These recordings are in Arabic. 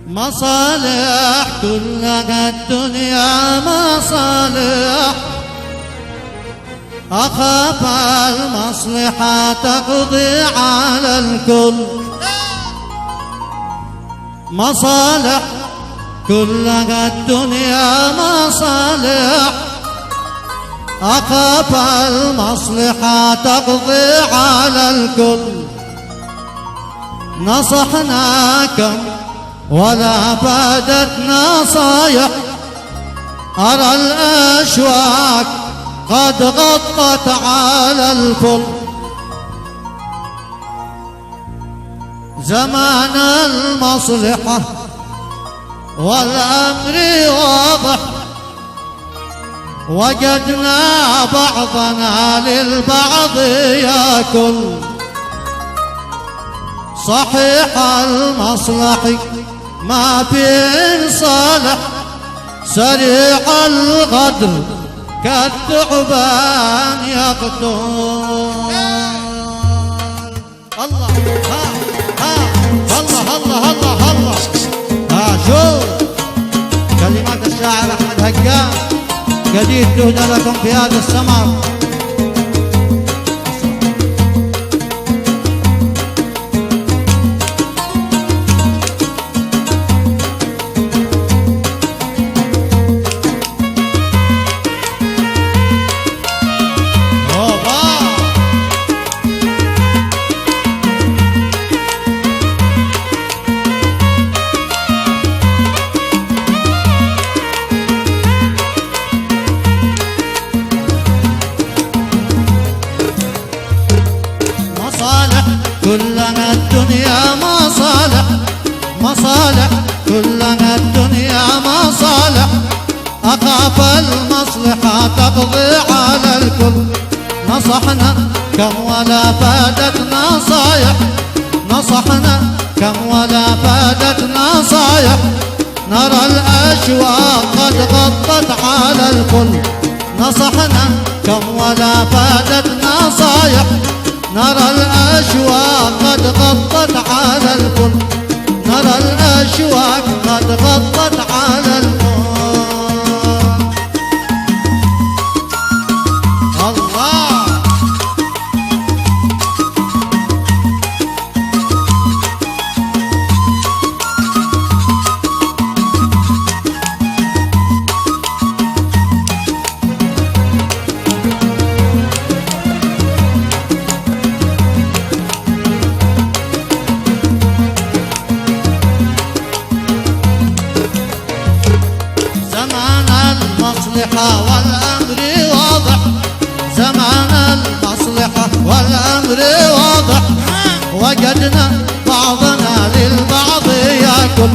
مصالح كلها الدنيا مصالح، أخاف المصلحة تقضي على الكل. مصالح كلها الدنيا مصالح، أخاف المصلحة تقضي على الكل. نصحناكم ولا فادت نصايح، أرى الأشواك قد غطت على الفل. زمان المصلحة والأمر واضح، وجدنا بعضنا للبعض ياكل. صحيح المصلحة ما في صالح، سريع الغدر كالثعبان يقتل. الله الله الله الله الله. شوف كلمات الشاعر أحمد هجان، جديد تهدى لكم في هذا السمر. كلنا الدنيا مصالح، مصالح كلنا الدنيا مصالح، أخاف المصلحة تقضي على الكل. نصحنا كم ولا فادت نصايح، نصحنا كم ولا فادت نصايح، نرى الأشواق قد غطت على الكل. نصحنا كم ولا فادت نصايح، نرى الأشواق قد غطت على الكل. نرى الأشواق قد غطت على الكل. الله المصلحة والأمر واضح، زمان المصلحة والأمر واضح، وجدنا بعضنا للبعض ياكل.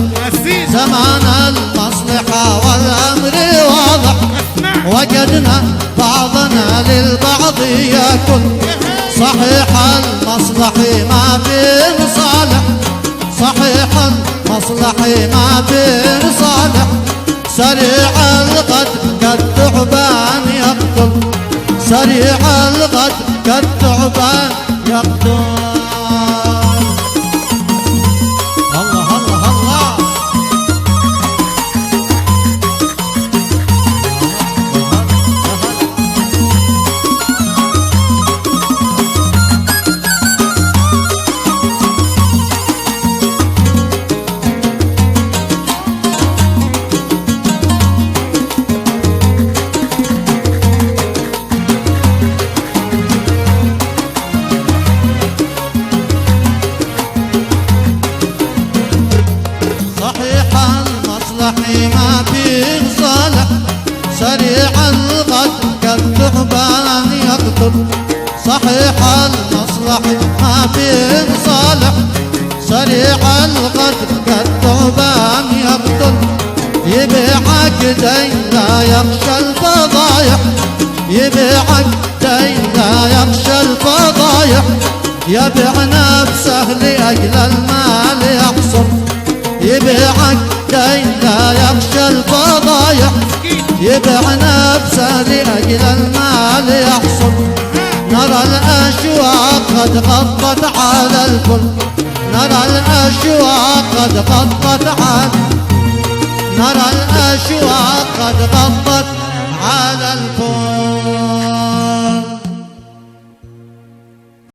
زمان المصلحة والأمر واضح، وجدنا بعضنا للبعض ياكل. صحيح المصلحة ما بين صالح، صحيح المصلحة ما بين صالح، سريع الغد كالثعبان يقتل. سريع الغد كالثعبان يقتل. الله الله الله. ما فيه صالح، سريع الغد كالثعبان يقتل. صحيح المصلحة ما فيه صالح، سريع الغد كالثعبان يقتل. يبيعك دين لا يخشى الفضايح، يبيعك دين لا يخشى الفضايح، يبيع نفسه لأجل المال يحصل. يبيعك دين لا يخشى الفضايح، يبيع نفسه لأجل المال يحصل. نرى الأشواق قد غطت على الكل، نرى الأشواق قد غطت نرى الأشواق قد غطت على